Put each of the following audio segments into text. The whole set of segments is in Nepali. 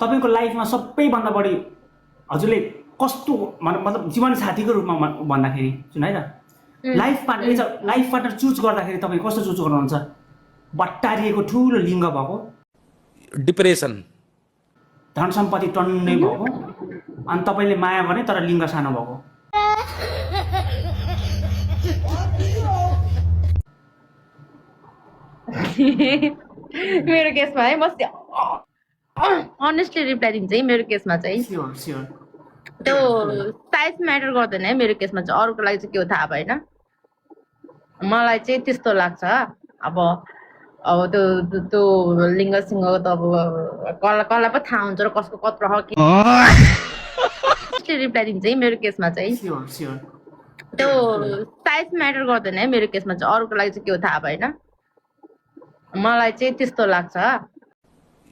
तपाईको लाइफमा सबैभन्दा बढी हजुरले कस्तो मतलब जीवन साथीको रूपमा भन्दाखेरि सुन है त लाइफ पार्टनर चुज गर्दाखेरि तपाईँ कस्तो चुज गर्नुहुन्छ बट्टारिएको ठुलो लिङ्ग भएको डिप्रेसन धन सम्पत्ति टन्नै भएको अनि तपाईँले माया गर्ने तर लिङ्ग सानो भएको मेरो केसमा है म अनेस्टली रिप्लाई दिन्छु है मेरो केसमा चाहिँ स्योर त्यो साइज म्याटर गर्दैन है मेरो केसमा चाहिँ अरूको लागि चाहिँ के हो थाहा भएन मलाई चाहिँ त्यस्तो लाग्छ अब त्यो लिङ्ग सिङ्गको त अब कसलाई पो थाहा हुन्छ र कसको कत्रो हो के रिप्लाई दिन्छ है मेरो केसमा चाहिँ त्यो साइज म्याटर गर्दैन है मेरो केसमा चाहिँ अरूको लागि चाहिँ के हो थाहा भएन मलाई चाहिँ त्यस्तो लाग्छ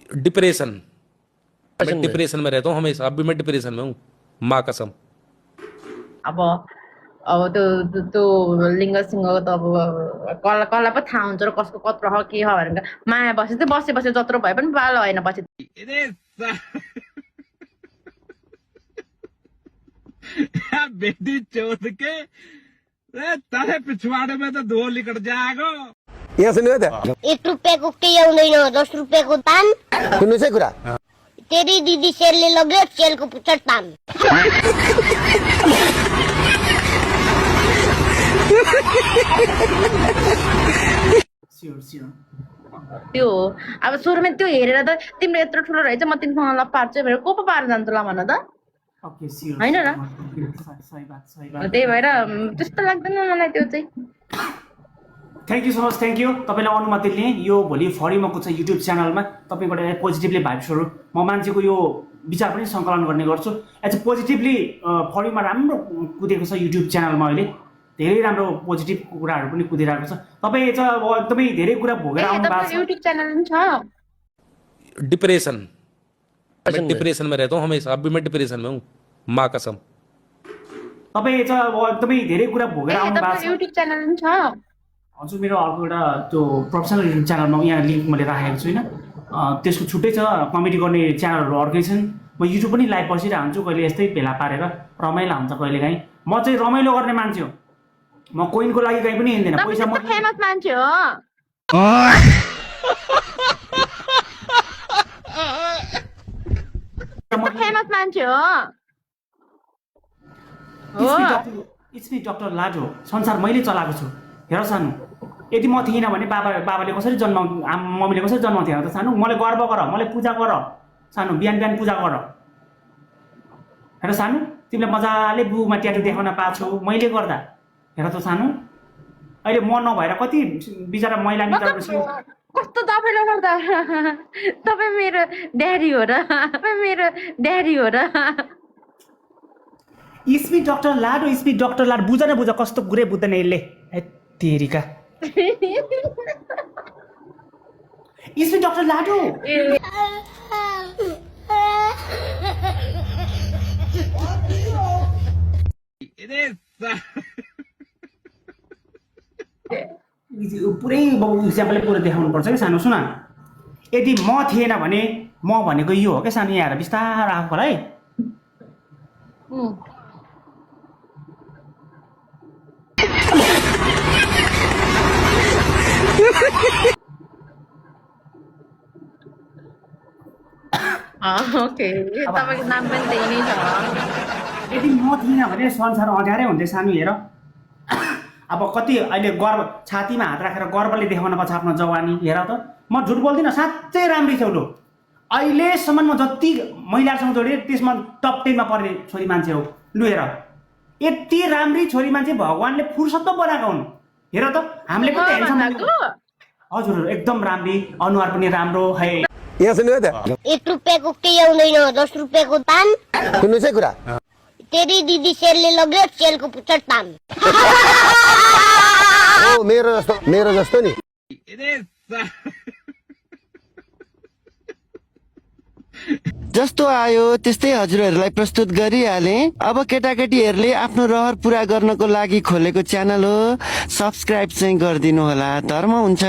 डिप्रेशन मैं डिप्रेशन में रहता हूँ हमेशा अब भी मैं डिप्रेशन में हूँ माँ कसम अब त्यो लिङ्ग सिङ्गको त अब कसलाई पो थाहा हुन्छ र कसको कत्रो हो के हो भनेर माया बसे चाहिँ बसे जत्रो भए पनि पालो होइन पछि बेटी चौथ के तारे पिछवाड़े में तो धो निकल जाएगा यहाँ सुन्नु 1 रुपैयाँको केही आउँदैन 10 रुपैयाँको तान सुन्नुहोस् है कुरा तेरी दिदी सेलले लग्यो सेलको पुच्छर तान त्यो अब सुरुमा त्यो हेरेर त तिम्रो यत्रो ठुलो रहेछ म तिमीसँग ल पार्छु भनेर को पो पार जान्छ ल भन त होइन र त्यही भएर त्यस्तो लाग्दैन मलाई त्यो चाहिँ thank you so much thank you तपाईँलाई अनुमति लिएँ यो भोलि फरिमको छ युट्युब च्यानलमा तपाईँबाट पोजिटिभली भाइब्सहरू म मान्छेको यो विचार पनि सङ्कलन गर्ने गर्छु एज अ पोजिटिभली फरिमा राम्रो कुदेको छ युट्युब च्यानलमा अहिले धेरै राम्रो पोजिटिभ कुराहरू पनि कुदिरहेको छ तपाईँ चाहिँ अब एकदमै धेरै कुरा भोगेर आउनु भएको छ युट्युब च्यानल पनि छ डिप्रेशन मैं डिप्रेशन में रहता हूँ हमेशा अब भी मैं डिप्रेशन में हूँ माँ कसम तपाईँ चाहिँ अब एकदमै धेरै कुरा भोगेर आउनु भएको छ युट्युब च्यानल पनि छ हजुर मेरो अर्को एउटा त्यो प्रोफेसनल युट्युब च्यानलमा यहाँ लिङ्क मैले राखेको छुइनँ त्यसको छुट्टै छ कमेडी गर्ने च्यानलहरू अर्कै छन् म युट्युब पनि लाइभ बसिरहेको हुन्छु कहिले यस्तै भेला पारेर रमाइलो हुन्छ कहिलेकाहीँ म चाहिँ रमाइलो गर्ने मान्छे हो म कोइनको लागि कहीँ पनि हिँड्दैन पैसा म फेमस मान्छे हो फेमस मान्छे हो इट्स मी डक्टर लाडो संसार मैले चलाएको छु हेर सानो यदि म थिइनँ भने बाबाले कसरी मम्मीले कसरी जन्माउँथ्यो त सानो मलाई गर्व गर मलाई पूजा गर सानो बिहान पूजा गर हेर सानो तिमीले मजाले बुमा ट्याटु देखाउन पाएको छौ मैले गर्दा हेर त सानो अहिले म नभएर कति बिचरा महिला मित्रहरू छन् कस्तो तपाईँले गर्दा तपाईँ मेरो ड्याडी हो र इस्मी डक्टर लाडो बुझ न बुझ कस्तो कुरै बुझ्दैन यसले तेरिका इस्मी डक्टर लाडो पुरै इक्जाम्पलै पुरै देखाउनु पर्छ कि सानो सुन यदि म थिएन भने म भनेको यो हो क्या सानो यहाँ आएर बिस्तारो आएको होला है ओके तपाईँको नाम पनि त्यही नै छ यदि म थिइनँ भने संसार अँध्यारै हुन्थ्यो सानो हेर अब कति अहिले गर्व छातीमा हात राखेर गर्वले देखाउन पर्छ आफ्नो जवानी हेर त म झुट बोल्दिनँ साँच्चै राम्री छौ लु अहिलेसम्म म जति महिलासँग जोडेँ त्यसमा टप 10 मा पर्ने छोरी मान्छे हो लु हेर यति राम्री छोरी मान्छे भगवानले फुर्सदमा बनाएको हुन् हेर त हामीले पनि हेर्छौँ हजुर एकदम राम्री अनुहार पनि राम्रो है यहाँ सुन्नु है त 1 रुपैयाँको केही आउँदैन 10 रुपैयाँको तान सुन्नुहोस् है कुरा तेरी दिदी सेलले लग्यो सेलको पुच्छर तान ओ मेरो जस्तो नि जस्तो आयो त्यस्तै हजुरहरूलाई प्रस्तुत गरिहाले अब केटाकेटीहरूले आफ्नो रहर पुरा गर्नको लागि खोलेको च्यानल हो सब्स्क्राइब चाहिँ गरिदिनु होला धर्म हुन्छ